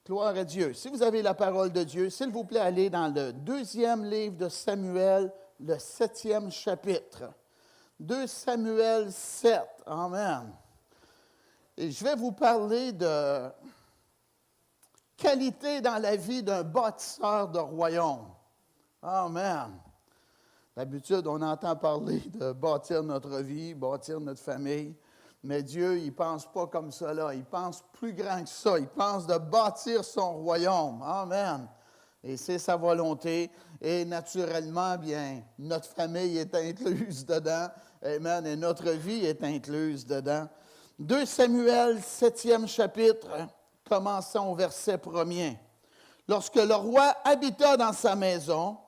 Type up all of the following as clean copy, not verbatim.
Gloire à Dieu. Si vous avez la parole de Dieu, s'il vous plaît, allez dans le 2e livre de Samuel, le 7e chapitre. 2 Samuel 7. Amen. Et je vais vous parler de qualité dans la vie d'un bâtisseur de royaume. Amen. D'habitude, on entend parler de bâtir notre vie, bâtir notre famille. Mais Dieu, il ne pense pas comme ça là. Il pense plus grand que ça. Il pense de bâtir son royaume. Amen. Et c'est sa volonté. Et naturellement, bien, notre famille est incluse dedans. Amen. Et notre vie est incluse dedans. 2 Samuel, 7e chapitre, commençons au verset 1er. Lorsque le roi habita dans sa maison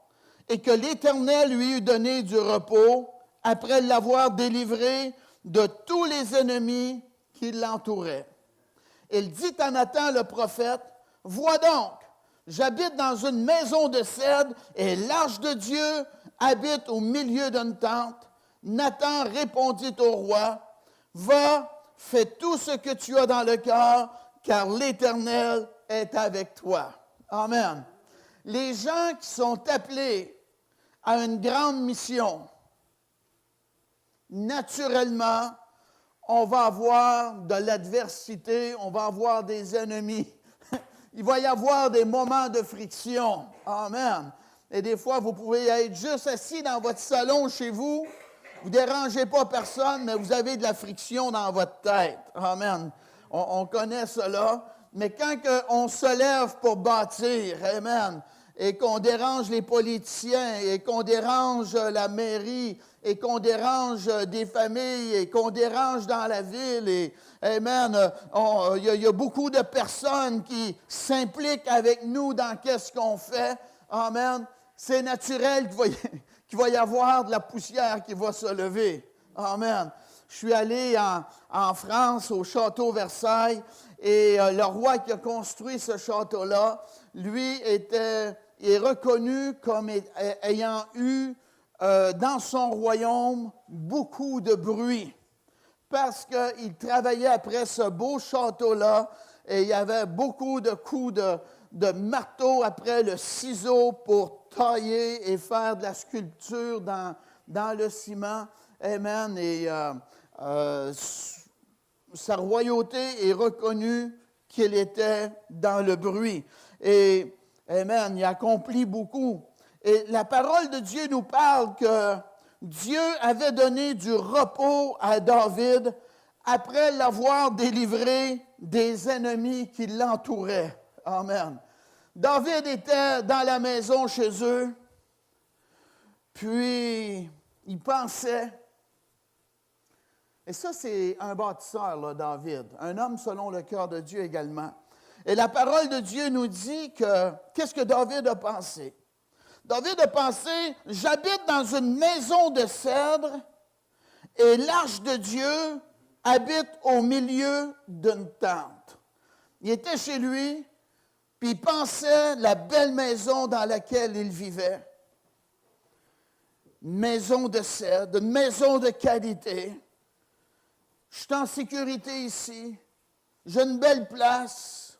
et que l'Éternel lui eut donné du repos, après l'avoir délivré de tous les ennemis qui l'entouraient. Il dit à Nathan le prophète, « Vois donc, j'habite dans une maison de cèdre et l'Arche de Dieu habite au milieu d'une tente. » Nathan répondit au roi, « Va, fais tout ce que tu as dans le cœur, car l'Éternel est avec toi. » Amen. Les gens qui sont appelés à une grande mission, naturellement, on va avoir de l'adversité, on va avoir des ennemis. Il va y avoir des moments de friction. Amen. Et des fois, vous pouvez être juste assis dans votre salon chez vous. Vous ne dérangez pas personne, mais vous avez de la friction dans votre tête. Amen. On connaît cela. Mais quand on se lève pour bâtir, amen, et qu'on dérange les politiciens, et qu'on dérange la mairie, et qu'on dérange des familles, et qu'on dérange dans la ville, et amen, il y a beaucoup de personnes qui s'impliquent avec nous dans qu'est-ce qu'on fait. Amen. C'est naturel qu'il va y avoir de la poussière qui va se lever. Amen. Je suis allé en France, au château Versailles, et le roi qui a construit ce château-là, lui, est reconnu comme ayant eu dans son royaume beaucoup de bruit, parce qu'il travaillait après ce beau château-là, et il y avait beaucoup de coups de marteau après le ciseau pour tailler et faire de la sculpture dans le ciment. Amen. Et sa royauté est reconnue qu'il était dans le bruit. Et, amen, il accomplit beaucoup. Et la parole de Dieu nous parle que Dieu avait donné du repos à David après l'avoir délivré des ennemis qui l'entouraient. Amen. David était dans la maison chez eux, puis il pensait. Et ça, c'est un bâtisseur, là, David, un homme selon le cœur de Dieu également. Et la parole de Dieu nous dit que, qu'est-ce que David a pensé? David a pensé, j'habite dans une maison de cèdre et l'Arche de Dieu habite au milieu d'une tente. Il était chez lui, puis il pensait la belle maison dans laquelle il vivait. Une maison de cèdre, une maison de qualité. Je suis en sécurité ici. J'ai une belle place.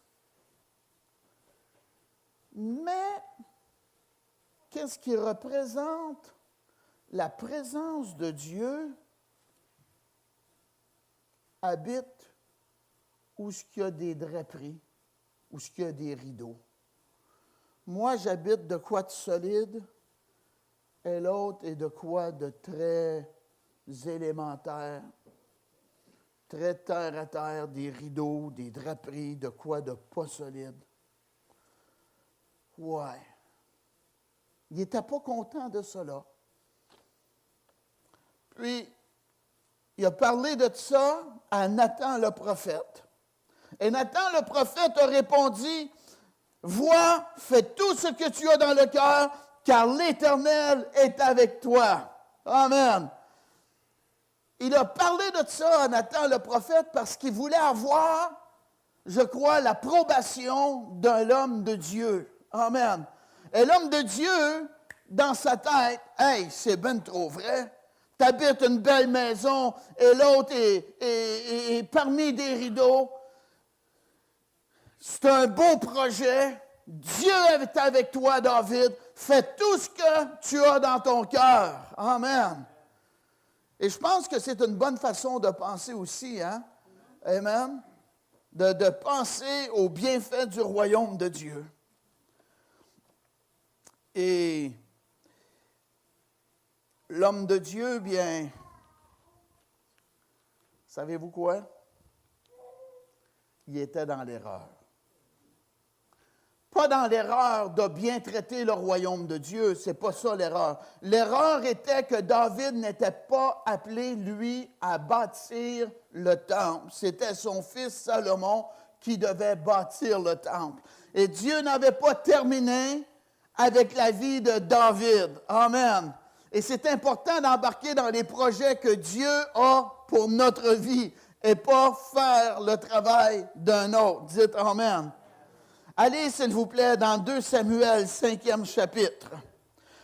Mais, qu'est-ce qui représente la présence de Dieu habite où il y a des draperies, où il y a des rideaux. Moi, j'habite de quoi de solide, et l'autre est de quoi de très élémentaire. Très terre à terre, des rideaux, des draperies, de quoi de pas solide. Ouais. Il n'était pas content de cela. Puis, il a parlé de ça à Nathan le prophète. Et Nathan le prophète a répondu, « Vois, fais tout ce que tu as dans le cœur, car l'Éternel est avec toi. » Amen. Il a parlé de ça à Nathan le prophète parce qu'il voulait avoir, je crois, l'approbation d'un homme de Dieu. Amen. Et l'homme de Dieu, dans sa tête, « Hey, c'est ben trop vrai. Tu habites une belle maison et l'autre est parmi des rideaux. » C'est un beau projet. Dieu est avec toi, David. Fais tout ce que tu as dans ton cœur. Amen. Et je pense que c'est une bonne façon de penser aussi, hein? Amen. De penser aux bienfaits du royaume de Dieu. Et l'homme de Dieu, bien, savez-vous quoi? Il était dans l'erreur. Pas dans l'erreur de bien traiter le royaume de Dieu, c'est pas ça l'erreur. L'erreur était que David n'était pas appelé, lui, à bâtir le temple. C'était son fils Salomon qui devait bâtir le temple. Et Dieu n'avait pas terminé avec la vie de David. Amen. Et c'est important d'embarquer dans les projets que Dieu a pour notre vie et pas faire le travail d'un autre. Dites Amen. Allez, s'il vous plaît, dans 2 Samuel, 5e chapitre.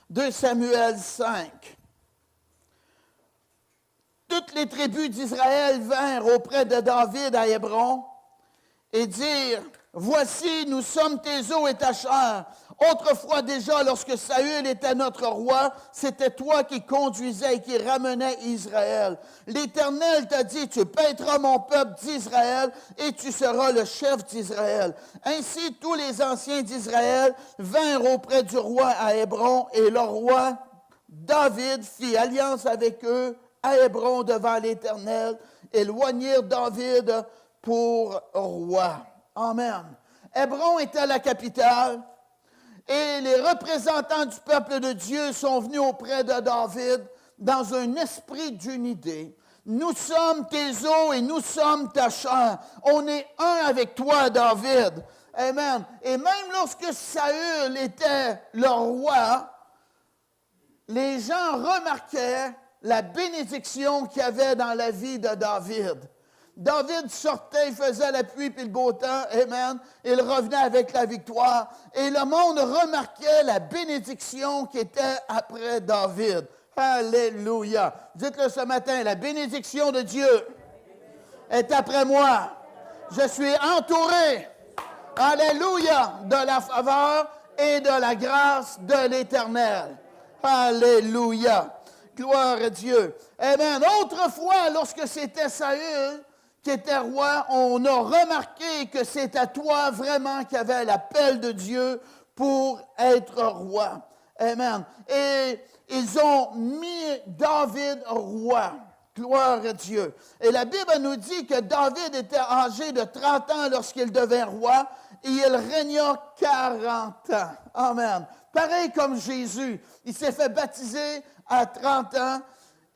2 Samuel 5. Toutes les tribus d'Israël vinrent auprès de David à Hébron et dirent, « Voici, nous sommes tes os et ta chair. Autrefois déjà, lorsque Saül était notre roi, c'était toi qui conduisais et qui ramenais Israël. L'Éternel t'a dit, tu paîtras mon peuple d'Israël et tu seras le chef d'Israël. » Ainsi, tous les anciens d'Israël vinrent auprès du roi à Hébron et le roi David fit alliance avec eux à Hébron devant l'Éternel et loignirent David pour roi. Amen. Hébron était la capitale. Et les représentants du peuple de Dieu sont venus auprès de David dans un esprit d'unité. Nous sommes tes os et nous sommes ta chair. On est un avec toi, David. Amen. Et même lorsque Saül était le roi, les gens remarquaient la bénédiction qu'il y avait dans la vie de David. David sortait, il faisait la pluie puis le beau temps, amen. Il revenait avec la victoire. Et le monde remarquait la bénédiction qui était après David. Alléluia. Dites-le ce matin, la bénédiction de Dieu est après moi. Je suis entouré, alléluia, de la faveur et de la grâce de l'Éternel. Alléluia. Gloire à Dieu. Amen. Autrefois, lorsque c'était Saül qui était roi, on a remarqué que c'était toi vraiment qui avait l'appel de Dieu pour être roi. Amen. Et ils ont mis David roi. Gloire à Dieu. Et la Bible nous dit que David était âgé de 30 ans lorsqu'il devint roi et il régna 40 ans. Amen. Pareil comme Jésus. Il s'est fait baptiser à 30 ans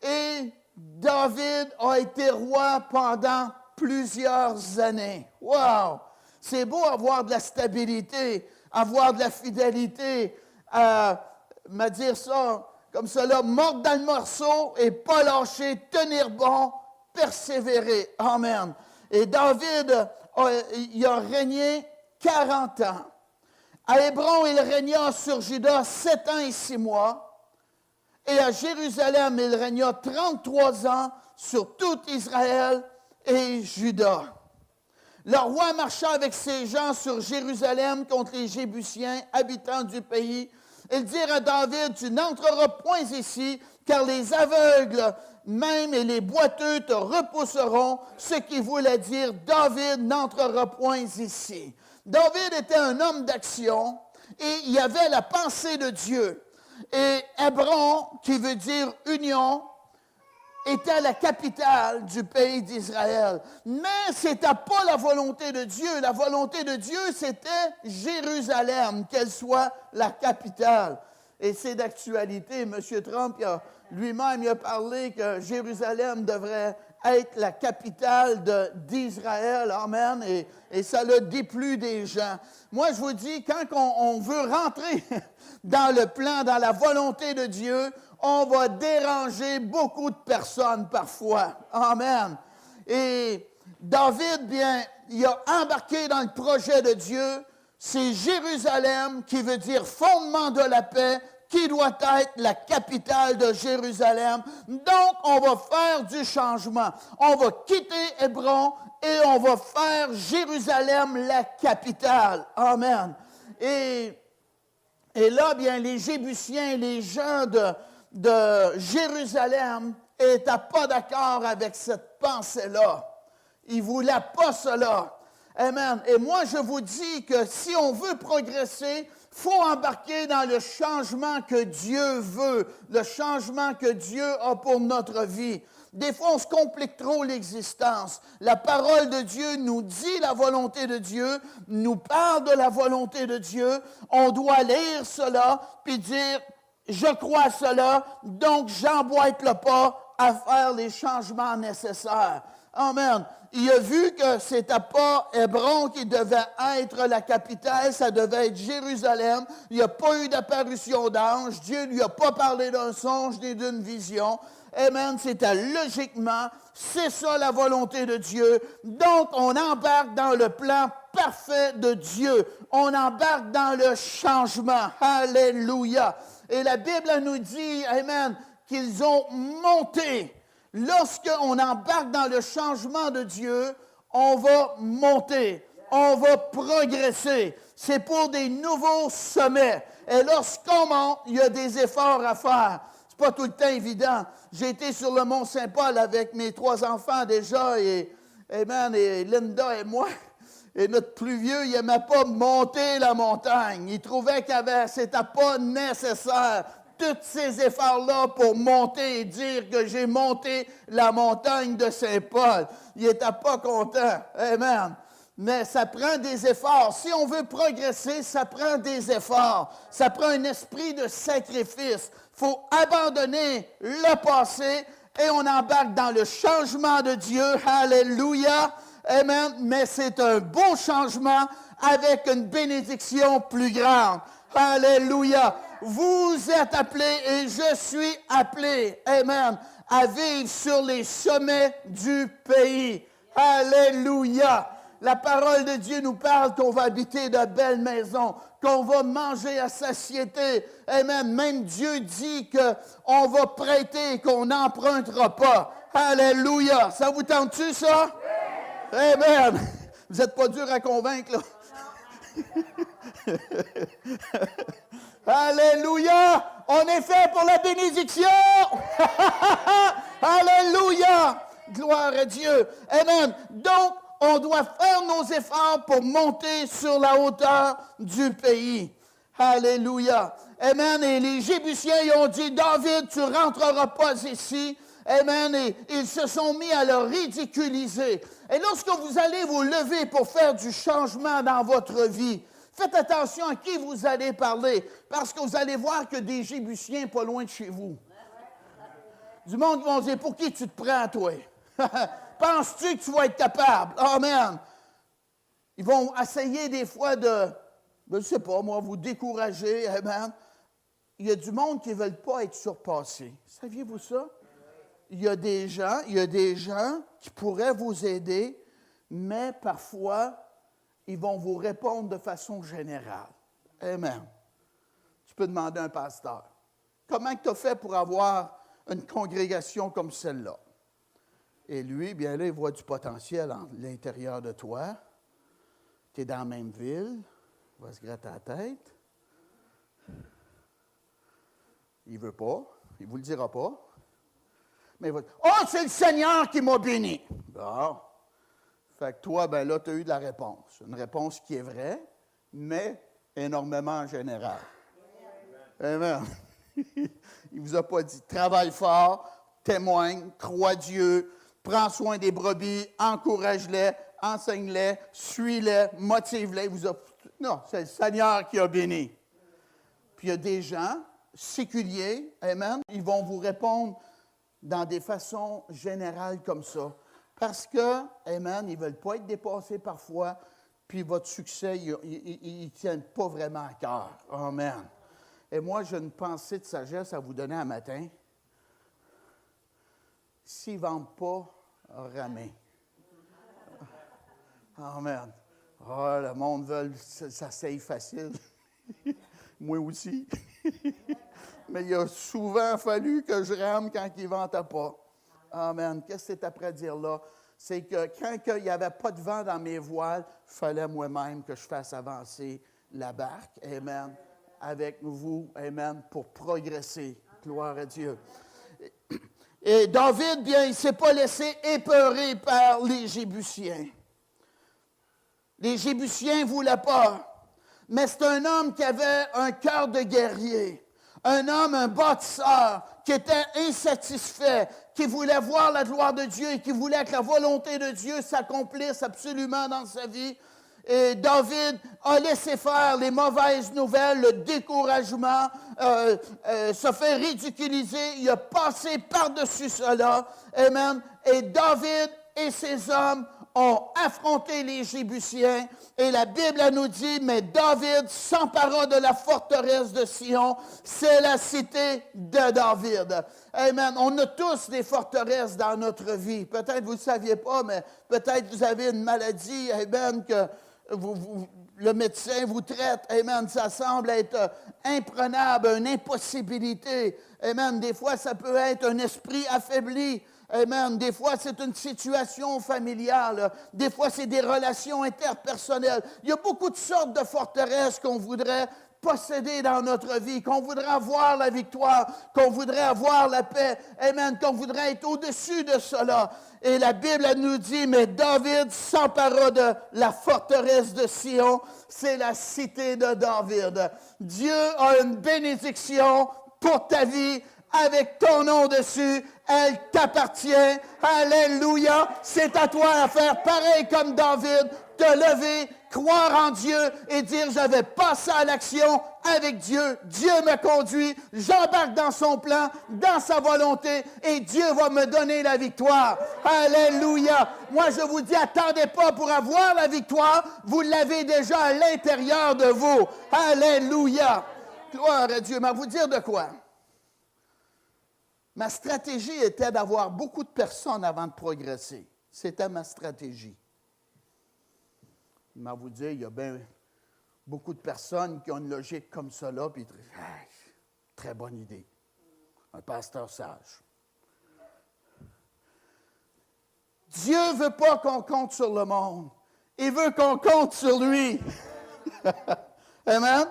et David a été roi pendant plusieurs années. Wow! C'est beau avoir de la stabilité, avoir de la fidélité, me dire ça comme cela, mordre dans le morceau et pas lâcher, tenir bon, persévérer. Amen. Et David, il a régné 40 ans. À Hébron, il régna sur Juda 7 ans et 6 mois. Et à Jérusalem, il régna 33 ans sur tout Israël et Juda. Le roi marcha avec ses gens sur Jérusalem contre les Jébusiens, habitants du pays. Ils dirent à David, tu n'entreras point ici, car les aveugles même et les boiteux te repousseront, ce qui voulait dire, David n'entrera point ici. David était un homme d'action et il avait la pensée de Dieu. Et Hébron, qui veut dire union, était la capitale du pays d'Israël. Mais ce n'était pas la volonté de Dieu. La volonté de Dieu, c'était Jérusalem, qu'elle soit la capitale. Et c'est d'actualité. M. Trump, lui-même, il a parlé que Jérusalem devrait être la capitale d'Israël. Amen. Et ça l'a déplu des gens. Moi, je vous dis, quand on veut rentrer dans le plan, dans la volonté de Dieu, on va déranger beaucoup de personnes parfois. Amen. Et David, bien, il a embarqué dans le projet de Dieu. C'est Jérusalem qui veut dire fondement de la paix, qui doit être la capitale de Jérusalem. Donc, on va faire du changement. On va quitter Hébron et on va faire Jérusalem la capitale. Amen. Et là, bien, les Jébusiens, les gens de Jérusalem n'étaient pas d'accord avec cette pensée-là. Ils ne voulaient pas cela. Amen. Et moi, je vous dis que si on veut progresser, il faut embarquer dans le changement que Dieu veut, le changement que Dieu a pour notre vie. Des fois, on se complique trop l'existence. La parole de Dieu nous dit la volonté de Dieu, nous parle de la volonté de Dieu. On doit lire cela, puis dire, je crois à cela, donc j'emboîte le pas à faire les changements nécessaires. Amen. Il a vu que ce n'était pas Hébron qui devait être la capitale, ça devait être Jérusalem. Il n'y a pas eu d'apparition d'ange. Dieu ne lui a pas parlé d'un songe ni d'une vision. Amen. C'était logiquement, c'est ça la volonté de Dieu. Donc, on embarque dans le plan parfait de Dieu. On embarque dans le changement. Alléluia. Et la Bible nous dit, amen, qu'ils ont monté. Lorsqu'on embarque dans le changement de Dieu, on va monter, on va progresser. C'est pour des nouveaux sommets. Et lorsqu'on monte, il y a des efforts à faire. C'est pas tout le temps évident. J'ai été sur le Mont Saint-Paul avec mes 3 enfants déjà, et Linda et moi. Et notre plus vieux, il n'aimait pas monter la montagne. Il trouvait que ce n'était pas nécessaire. Tous ces efforts-là pour monter et dire que j'ai monté la montagne de Saint-Paul. Il n'était pas content. Amen. Mais ça prend des efforts. Si on veut progresser, ça prend des efforts. Ça prend un esprit de sacrifice. Il faut abandonner le passé et on embarque dans le changement de Dieu. Alléluia. Amen. Mais c'est un beau changement avec une bénédiction plus grande. Alléluia. Vous êtes appelés et je suis appelé, amen, à vivre sur les sommets du pays. Alléluia. La parole de Dieu nous parle qu'on va habiter de belles maisons, qu'on va manger à satiété. Amen. Même Dieu dit qu'on va prêter et qu'on n'empruntera pas. Alléluia. Ça vous tente-tu, ça? Amen. Vous n'êtes pas dur à convaincre, là. Alléluia! On est fait pour la bénédiction! Alléluia! Gloire à Dieu! Amen! Donc, on doit faire nos efforts pour monter sur la hauteur du pays. Alléluia! Amen! Et les Jébusiens ils ont dit, David, tu ne rentreras pas ici. Amen. Et ils se sont mis à le ridiculiser. Et lorsque vous allez vous lever pour faire du changement dans votre vie, faites attention à qui vous allez parler, parce que vous allez voir que des Jébusiens pas loin de chez vous. Du monde qui vont dire, pour qui tu te prends, toi? Penses-tu que tu vas être capable? Amen. Ils vont essayer des fois de, je ne sais pas, moi, vous décourager. Amen. Il y a du monde qui ne veulent pas être surpassés. Saviez-vous ça? Il y a des gens qui pourraient vous aider, mais parfois, ils vont vous répondre de façon générale. Amen. Tu peux demander à un pasteur, comment tu as fait pour avoir une congrégation comme celle-là? Et lui, bien là, il voit du potentiel à l'intérieur de toi. Tu es dans la même ville, il va se gratter la tête. Il ne veut pas, il ne vous le dira pas. Mais il va dire, oh, c'est le Seigneur qui m'a béni. Bon. Fait que toi, ben là, tu as eu de la réponse. Une réponse qui est vraie, mais énormément générale. Amen. Il ne vous a pas dit, travaille fort, témoigne, crois Dieu, prends soin des brebis, encourage-les, enseigne-les, suis-les, motive-les. Non, c'est le Seigneur qui a béni. Puis il y a des gens séculiers, amen, ils vont vous répondre dans des façons générales comme ça. Parce que, amen, ils ne veulent pas être dépassés parfois, puis votre succès, ils ne tiennent pas vraiment à cœur. Amen. Et moi, j'ai une pensée de sagesse à vous donner un matin. S'ils ne vendent pas, ramez. Amen. Oh, le monde veut, ça s'aille facile. Moi aussi. Mais il a souvent fallu que je rame quand il ne ventait pas. Amen. Qu'est-ce que c'est après dire là? C'est que quand il n'y avait pas de vent dans mes voiles, il fallait moi-même que je fasse avancer la barque. Amen. Avec vous, amen, pour progresser. Gloire à Dieu. Et David, bien, il ne s'est pas laissé épeurer par les Jébusiens. Les Jébusiens ne voulaient pas. Mais c'est un homme qui avait un cœur de guerrier. Un homme, un bâtisseur, qui était insatisfait, qui voulait voir la gloire de Dieu et qui voulait que la volonté de Dieu s'accomplisse absolument dans sa vie. Et David a laissé faire les mauvaises nouvelles, le découragement, se fait ridiculiser. Il a passé par-dessus cela. Amen. Et David et ses hommes ont affronté les Jébusiens. Et la Bible nous dit, mais David s'empara de la forteresse de Sion. C'est la cité de David. Amen. On a tous des forteresses dans notre vie. Peut-être vous ne le saviez pas, mais peut-être vous avez une maladie, amen, que le médecin vous traite, amen, ça semble être imprenable, une impossibilité. Amen. Des fois, ça peut être un esprit affaibli. Amen. Des fois, c'est une situation familiale. Des fois, c'est des relations interpersonnelles. Il y a beaucoup de sortes de forteresses qu'on voudrait posséder dans notre vie, qu'on voudrait avoir la victoire, qu'on voudrait avoir la paix. Amen. Qu'on voudrait être au-dessus de cela. Et la Bible elle nous dit, mais David s'empara de la forteresse de Sion. C'est la cité de David. Dieu a une bénédiction pour ta vie avec ton nom dessus. Elle t'appartient. Alléluia. C'est à toi à faire pareil comme David, te lever, croire en Dieu et dire, je vais passer à l'action avec Dieu. Dieu me conduit. J'embarque dans son plan, dans sa volonté et Dieu va me donner la victoire. Alléluia. Moi, je vous dis, attendez pas pour avoir la victoire. Vous l'avez déjà à l'intérieur de vous. Alléluia. Gloire à Dieu. Mais à vous dire de quoi? Ma stratégie était d'avoir beaucoup de personnes avant de progresser. C'était ma stratégie. Je vais vous dire, il y a bien beaucoup de personnes qui ont une logique comme ça, là, puis très bonne idée. Un pasteur sage. Dieu ne veut pas qu'on compte sur le monde. Il veut qu'on compte sur lui. Amen?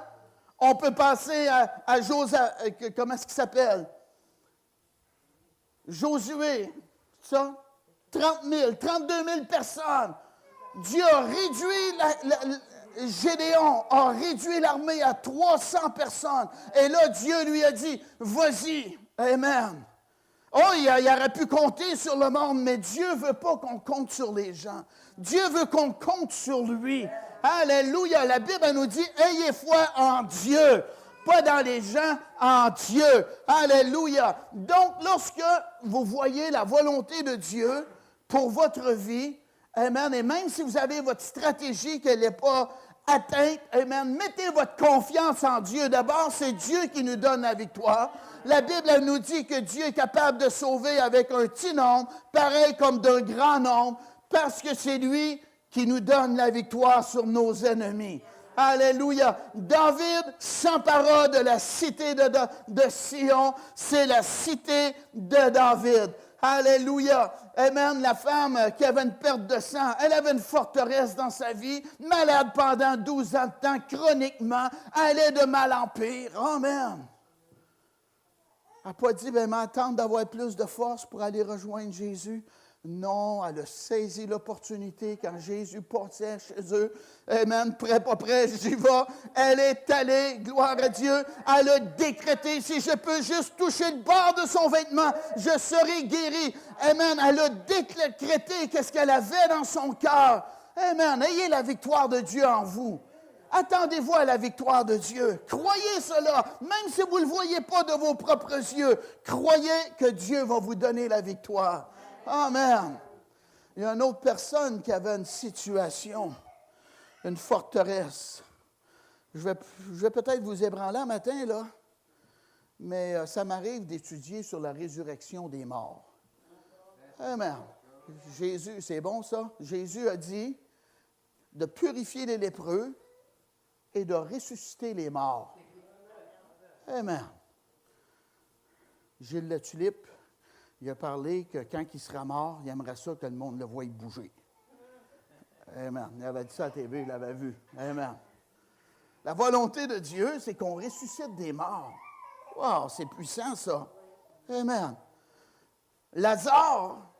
On peut passer à Josué, comment est-ce qu'il s'appelle? Josué, ça, 30 000, 32 000 personnes. Dieu a réduit, Gédéon a réduit l'armée à 300 personnes. Et là, Dieu lui a dit, vas-y, amen. Oh, il aurait pu compter sur le monde, mais Dieu ne veut pas qu'on compte sur les gens. Dieu veut qu'on compte sur lui. Alléluia. La Bible nous dit, ayez foi en Dieu. Pas dans les gens, en Dieu. Alléluia. Donc, lorsque vous voyez la volonté de Dieu pour votre vie, amen, et même si vous avez votre stratégie qu'elle n'est pas atteinte, amen, mettez votre confiance en Dieu. D'abord, c'est Dieu qui nous donne la victoire. La Bible elle nous dit que Dieu est capable de sauver avec un petit nombre, pareil comme d'un grand nombre, parce que c'est lui qui nous donne la victoire sur nos ennemis. Alléluia. David s'empara de la cité de Sion. C'est la cité de David. Alléluia. Amen. La femme qui avait une perte de sang, elle avait une forteresse dans sa vie, malade pendant 12 ans de temps, chroniquement, allait de mal en pire. Amen. Elle n'a pas dit, bien, m'attendre d'avoir plus de force pour aller rejoindre Jésus. Non, elle a saisi l'opportunité quand Jésus portait chez eux. Amen, prêt, pas prêt, j'y vais. Elle est allée, gloire à Dieu. Elle a décrété, si je peux juste toucher le bord de son vêtement, je serai guéri. Amen, elle a décrété qu'est-ce qu'elle avait dans son cœur. Amen, ayez la victoire de Dieu en vous. Attendez-vous à la victoire de Dieu. Croyez cela, même si vous ne le voyez pas de vos propres yeux. Croyez que Dieu va vous donner la victoire. Amen. Il y a une autre personne qui avait une situation, une forteresse. Je vais peut-être vous ébranler un matin, là, mais ça m'arrive d'étudier sur la résurrection des morts. Amen. Jésus, c'est bon ça? Jésus a dit de purifier les lépreux et de ressusciter les morts. Amen. Gilles Latulippe, il a parlé que quand il sera mort, il aimerait ça que le monde le voie bouger. Amen. Il avait dit ça à la TV, il l'avait vu. Amen. La volonté de Dieu, c'est qu'on ressuscite des morts. Wow, c'est puissant, ça. Amen. Lazare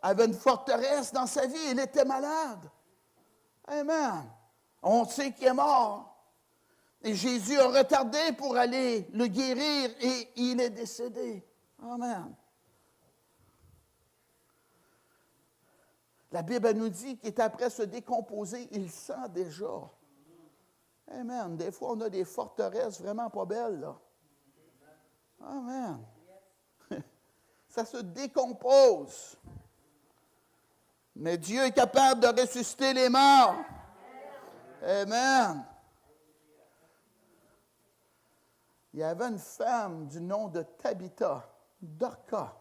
avait une forteresse dans sa vie. Il était malade. Amen. On sait qu'il est mort. Et Jésus a retardé pour aller le guérir et il est décédé. Amen. La Bible nous dit qu'il est après se décomposer, il sent déjà. Amen. Des fois, on a des forteresses vraiment pas belles, là. Amen. Ça se décompose. Mais Dieu est capable de ressusciter les morts. Amen. Il y avait une femme du nom de Tabitha, Dorcas,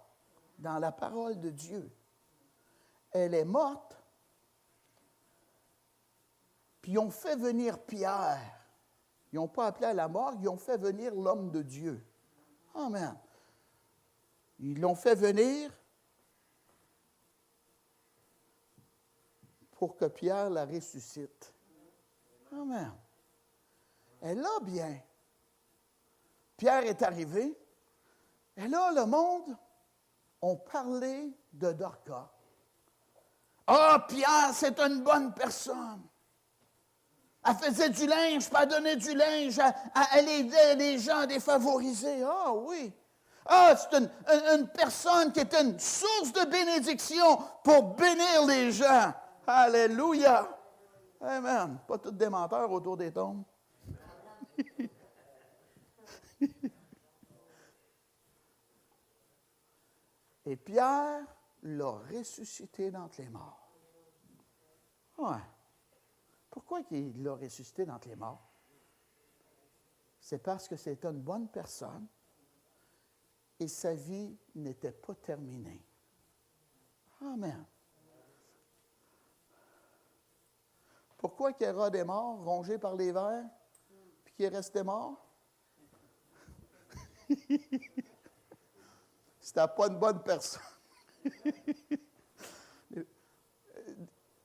dans la parole de Dieu. Elle est morte, puis ils ont fait venir Pierre. Ils n'ont pas appelé à la mort, ils ont fait venir l'homme de Dieu. Amen. Ils l'ont fait venir pour que Pierre la ressuscite. Amen. Et là, bien, Pierre est arrivé, et là, le monde a parlé de Dorcas. Ah, Pierre, c'est une bonne personne. Elle faisait du linge, puis elle donnait du linge, elle aidait les gens défavorisés. Ah oui. Ah, c'est une personne qui est une source de bénédiction pour bénir les gens. Alléluia. Amen. Pas tous des menteurs autour des tombes. Et Pierre l'a ressuscité d'entre les morts. Ouais. Pourquoi il l'a ressuscité d'entre les morts? C'est parce que c'était une bonne personne et sa vie n'était pas terminée. Amen. Pourquoi qu'Hérode est mort, rongé par les vers, puis qu'il est resté mort? C'était pas une bonne personne.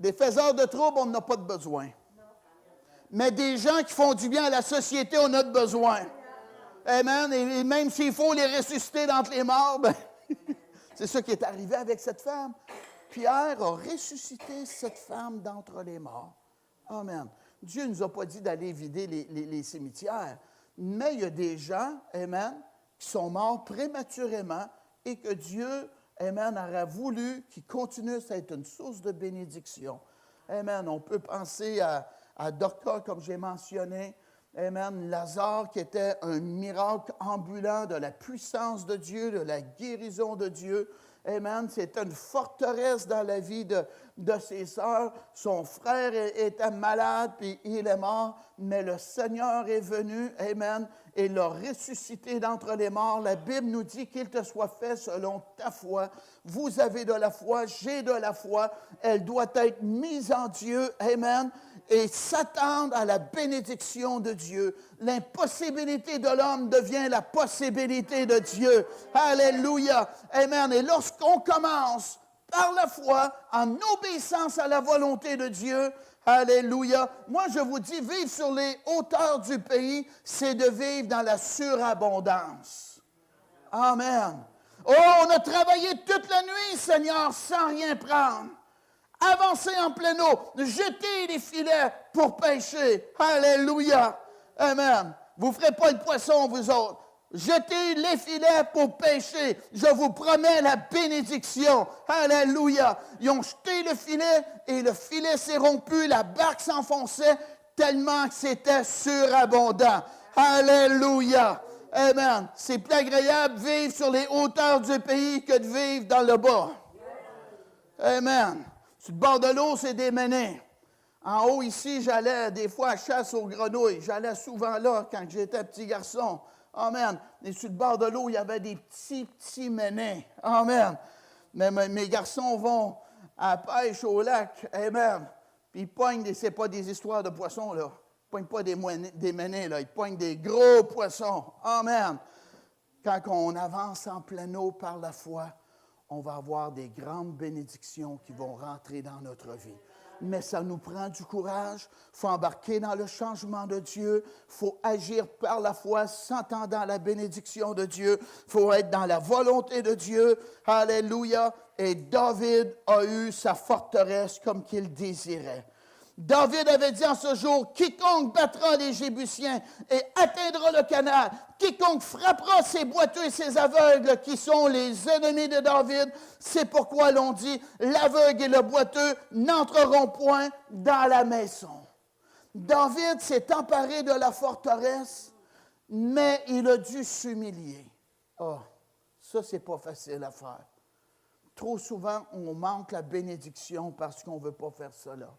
Des faiseurs de troubles, on n'a pas de besoin. Mais des gens qui font du bien à la société, on a de besoin. Amen. Et même s'il faut les ressusciter d'entre les morts, ben, c'est ça qui est arrivé avec cette femme. Pierre a ressuscité cette femme d'entre les morts. Amen. Dieu ne nous a pas dit d'aller vider les cimetières, mais il y a des gens, amen, qui sont morts prématurément et que Dieu, amen, aurait voulu qu'ils continuent à être une source de bénédiction. Amen. On peut penser à Dorcas, comme j'ai mentionné. Amen. Lazare, qui était un miracle ambulant de la puissance de Dieu, de la guérison de Dieu. Amen. C'était une forteresse dans la vie de ses sœurs. Son frère était malade, puis il est mort, mais le Seigneur est venu, amen, et l'a ressuscité d'entre les morts. La Bible nous dit qu'il te soit fait selon ta foi. Vous avez de la foi, j'ai de la foi. Elle doit être mise en Dieu, amen, et s'attendre à la bénédiction de Dieu. L'impossibilité de l'homme devient la possibilité de Dieu. Alléluia. Amen. Et lorsqu'on commence par la foi, en obéissance à la volonté de Dieu, alléluia. Moi, je vous dis, vivre sur les hauteurs du pays, c'est de vivre dans la surabondance. Amen. Oh, on a travaillé toute la nuit, Seigneur, sans rien prendre. Avancez en pleine eau, jetez les filets pour pêcher. Alléluia. Amen. Vous ne ferez pas le poisson, vous autres. Jetez les filets pour pêcher. Je vous promets la bénédiction. Alléluia. Ils ont jeté le filet et le filet s'est rompu. La barque s'enfonçait tellement que c'était surabondant. Alléluia. Amen. C'est plus agréable de vivre sur les hauteurs du pays que de vivre dans le bas. Amen. Sur le bord de l'eau, c'est des ménés. En haut, ici, j'allais des fois à chasse aux grenouilles. J'allais souvent là quand j'étais petit garçon. Amen. Et sur le bord de l'eau, il y avait des petits ménés. Amen. Mais mes garçons vont à la pêche au lac. Amen. Puis ils poignent, c'est pas des histoires de poissons, là. Ils ne poignent pas des ménés, là. Ils poignent des gros poissons. Amen. quand on avance en plein eau par la foi, on va avoir des grandes bénédictions qui vont rentrer dans notre vie. Mais ça nous prend du courage. Il faut embarquer dans le changement de Dieu. Il faut agir par la foi, s'entendant la bénédiction de Dieu. Il faut être dans la volonté de Dieu. Alléluia. Et David a eu sa forteresse comme qu'il désirait. David avait dit en ce jour, quiconque battra les Jébusiens et atteindra le canal, quiconque frappera ces boiteux et ces aveugles qui sont les ennemis de David, c'est pourquoi l'on dit, l'aveugle et le boiteux n'entreront point dans la maison. David s'est emparé de la forteresse, mais il a dû s'humilier. Oh, ça, c'est pas facile à faire. Trop souvent, on manque la bénédiction parce qu'on ne veut pas faire cela.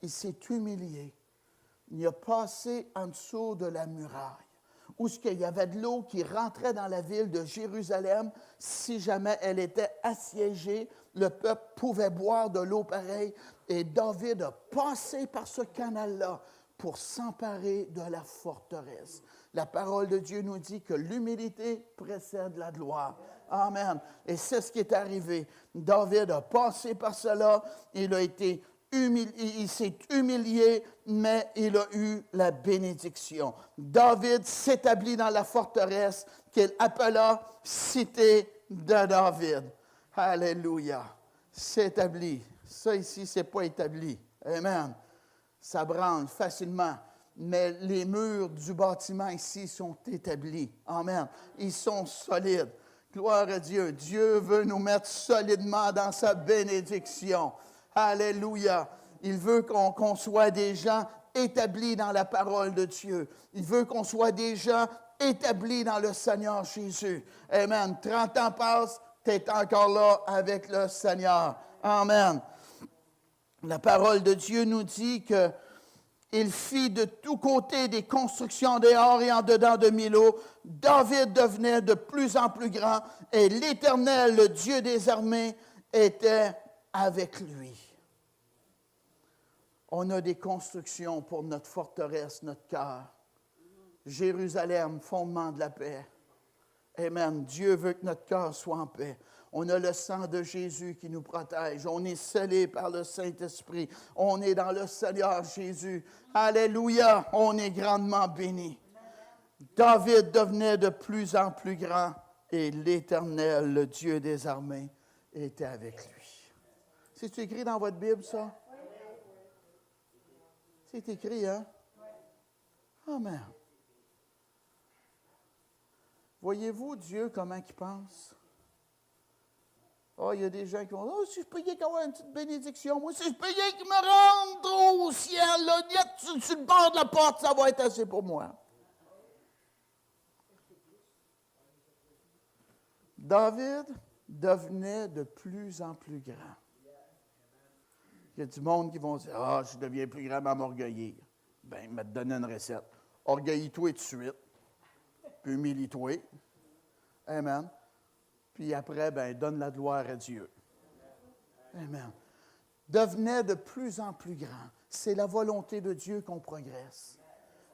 Il s'est humilié. Il a passé en dessous de la muraille, où il y avait de l'eau qui rentrait dans la ville de Jérusalem. Si jamais elle était assiégée, le peuple pouvait boire de l'eau pareille. Et David a passé par ce canal-là pour s'emparer de la forteresse. La parole de Dieu nous dit que l'humilité précède la gloire. Amen. Et c'est ce qui est arrivé. David a passé par cela. Il s'est humilié, mais il a eu la bénédiction. David s'établit dans la forteresse qu'il appela Cité de David. Alléluia. S'établit. Ça ici, ce n'est pas établi. Amen. Ça branle facilement. Mais les murs du bâtiment ici sont établis. Amen. Ils sont solides. Gloire à Dieu. Dieu veut nous mettre solidement dans sa bénédiction. Alléluia. Il veut qu'on soit des gens établis dans la parole de Dieu. Il veut qu'on soit des gens établis dans le Seigneur Jésus. Amen. 30 ans passent, tu es encore là avec le Seigneur. Amen. La parole de Dieu nous dit qu'il fit de tous côtés des constructions dehors et en dedans de Milo. David devenait de plus en plus grand et l'Éternel, le Dieu des armées, était avec lui. On a des constructions pour notre forteresse, notre cœur. Jérusalem, fondement de la paix. Amen. Dieu veut que notre cœur soit en paix. On a le sang de Jésus qui nous protège. On est scellé par le Saint-Esprit. On est dans le Seigneur Jésus. Alléluia. On est grandement béni. David devenait de plus en plus grand et l'Éternel, le Dieu des armées, était avec lui. C'est écrit dans votre Bible, ça? C'est écrit, hein? Amen. Voyez-vous Dieu comment il pense? Oh, il y a des gens qui vont dire, oh, si je payais qu'il y ait une petite bénédiction, moi, si je payais qu'il me rentre au ciel, là, sur le bord de la porte, ça va être assez pour moi. David devenait de plus en plus grand. Il y a du monde qui vont dire, ah, je deviens plus grand à m'orgueillir. Bien, il m'a donné une recette. Orgueille-toi tout de suite, puis humilie-toi. Amen. Puis après, ben, donne la gloire à Dieu. Amen. Devenait de plus en plus grand. C'est la volonté de Dieu qu'on progresse.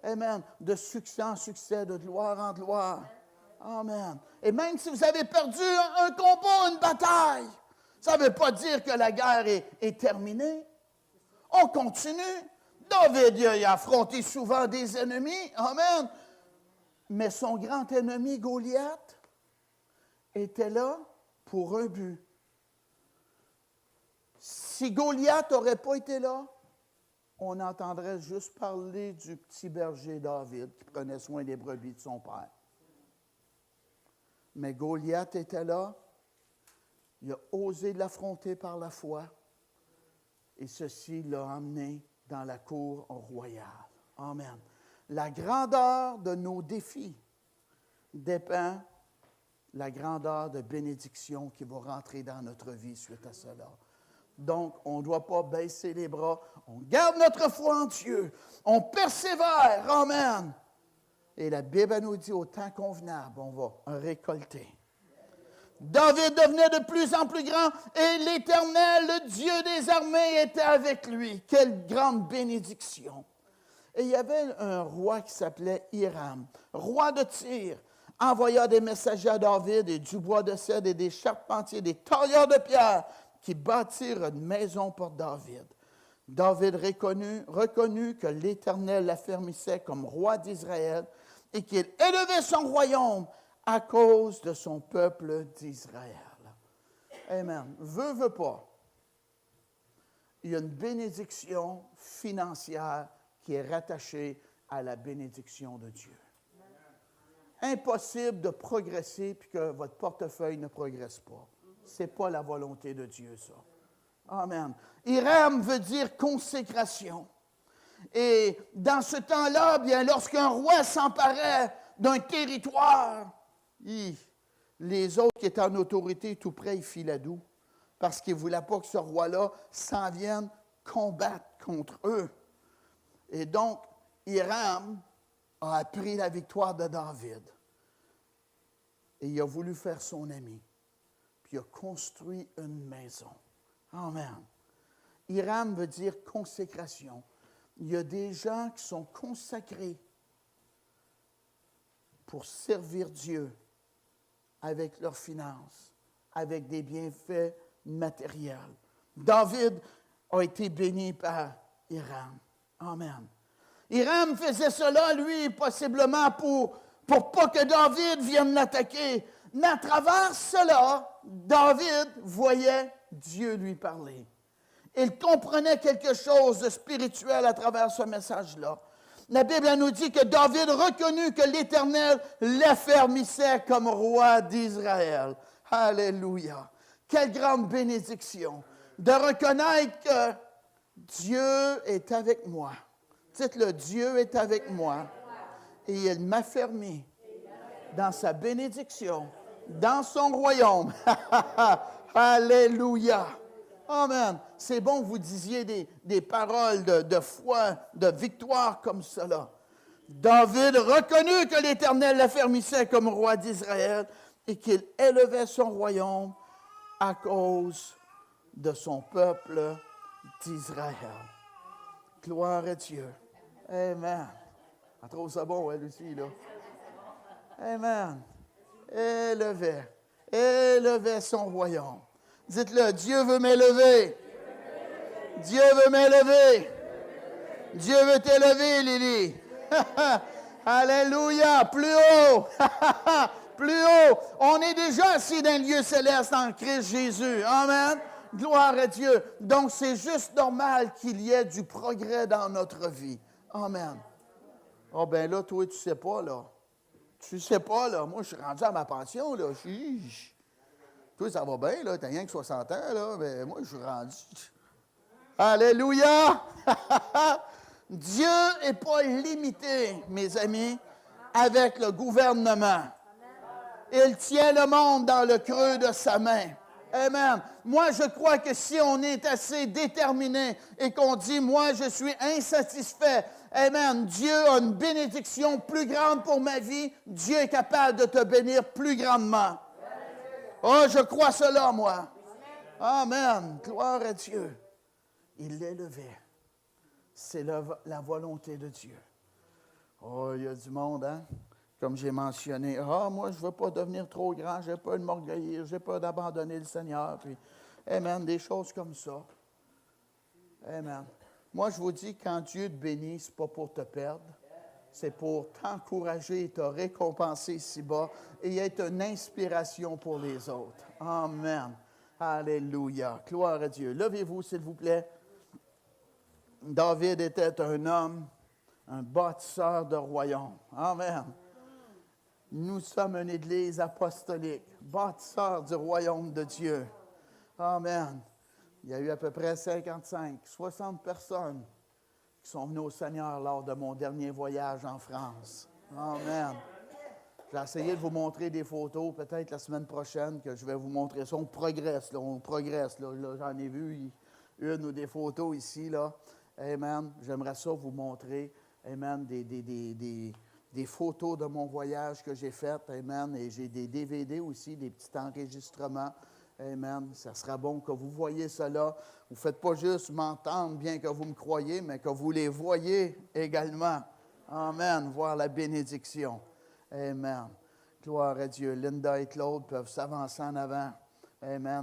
Amen. De succès en succès, de gloire en gloire. Amen. Et même si vous avez perdu un combat, une bataille, ça ne veut pas dire que la guerre est terminée. On continue. David, il a affronté souvent des ennemis. Amen. Mais son grand ennemi, Goliath, était là pour un but. Si Goliath n'aurait pas été là, on entendrait juste parler du petit berger David qui prenait soin des brebis de son père. Mais Goliath était là. Il a osé l'affronter par la foi. Et ceci l'a emmené dans la cour royale. Amen. La grandeur de nos défis dépend de la grandeur de bénédiction qui va rentrer dans notre vie suite à cela. Donc, on ne doit pas baisser les bras. On garde notre foi en Dieu. On persévère. Amen. Et la Bible nous dit, au temps convenable, on va récolter. David devenait de plus en plus grand et l'Éternel, le Dieu des armées, était avec lui. Quelle grande bénédiction! Et il y avait un roi qui s'appelait Hiram, roi de Tyr. envoya des messagers à David et du bois de cèdre et des charpentiers, des tailleurs de pierre qui bâtirent une maison pour David. David reconnut que l'Éternel l'affermissait comme roi d'Israël et qu'il élevait son royaume à cause de son peuple d'Israël. Amen. Veut pas. Il y a une bénédiction financière qui est rattachée à la bénédiction de Dieu. Impossible de progresser puis que votre portefeuille ne progresse pas. Ce n'est pas la volonté de Dieu, ça. Amen. Hiram veut dire consécration. Et dans ce temps-là, bien, lorsqu'un roi s'emparait d'un territoire, les autres qui étaient en autorité tout près, ils filaient doux, parce qu'ils ne voulaient pas que ce roi-là s'en vienne combattre contre eux. Et donc, Hiram a appris la victoire de David. Et il a voulu faire son ami. Puis il a construit une maison. Amen. Hiram veut dire consécration. Il y a des gens qui sont consacrés pour servir Dieu avec leurs finances, avec des bienfaits matériels. David a été béni par Hiram. Amen. Hiram faisait cela, lui, possiblement pour pas que David vienne l'attaquer. Mais à travers cela, David voyait Dieu lui parler. Il comprenait quelque chose de spirituel à travers ce message-là. La Bible nous dit que David reconnut que l'Éternel l'affermissait comme roi d'Israël. Alléluia. Quelle grande bénédiction de reconnaître que Dieu est avec moi. Dites-le, Dieu est avec moi et il m'affermit dans sa bénédiction, dans son royaume. Alléluia. Amen. C'est bon que vous disiez des paroles de foi, de victoire comme cela. David reconnut que l'Éternel l'affermissait comme roi d'Israël et qu'il élevait son royaume à cause de son peuple d'Israël. Gloire à Dieu. Amen. On trouve ça bon, elle aussi, là. Amen. Élevait son royaume. Dites-le, Dieu veut m'élever. Dieu veut m'élever. Dieu veut t'élever, Lily. Alléluia. Plus haut. Plus haut. On est déjà assis dans le lieu céleste en Christ Jésus. Amen. Gloire à Dieu. Donc, c'est juste normal qu'il y ait du progrès dans notre vie. Amen. Oh, ben là, toi, tu ne sais pas, là. Tu ne sais pas, là. Moi, je suis rendu à ma pension, là. Toi, ça va bien, là. Tu n'as rien que 60 ans, là. Mais moi, je suis rendu. Alléluia! Dieu n'est pas limité, mes amis, avec le gouvernement. Il tient le monde dans le creux de sa main. Amen. Moi, je crois que si on est assez déterminé et qu'on dit, moi, je suis insatisfait, amen, Dieu a une bénédiction plus grande pour ma vie, Dieu est capable de te bénir plus grandement. Oh, je crois cela, moi. Amen. Gloire à Dieu. Il l'élevait. C'est la volonté de Dieu. Oh, il y a du monde, hein? Comme j'ai mentionné, moi, je ne veux pas devenir trop grand, je n'ai pas de m'orgueillir, je n'ai pas d'abandonner le Seigneur. Puis, amen, des choses comme ça. Amen. Moi, je vous dis, quand Dieu te bénit, ce n'est pas pour te perdre, c'est pour t'encourager et te récompenser ici-bas et être une inspiration pour les autres. Amen. Alléluia. Gloire à Dieu. Levez-vous, s'il vous plaît. David était un homme, un bâtisseur de royaume. Amen. Nous sommes une église apostolique, bâtisseur du royaume de Dieu. Amen. Il y a eu à peu près 55, 60 personnes qui sont venues au Seigneur lors de mon dernier voyage en France. Amen. J'ai essayé de vous montrer des photos, peut-être la semaine prochaine, que je vais vous montrer ça. On progresse, là. Là, j'en ai vu une ou des photos ici, là. Amen. J'aimerais ça vous montrer, amen, des photos de mon voyage que j'ai fait, amen, et j'ai des DVD aussi, des petits enregistrements, amen. Ça sera bon que vous voyez cela. Vous ne faites pas juste m'entendre, bien que vous me croyez, mais que vous les voyez également. Amen. Voir la bénédiction. Amen. Gloire à Dieu. Linda et Claude peuvent s'avancer en avant. Amen.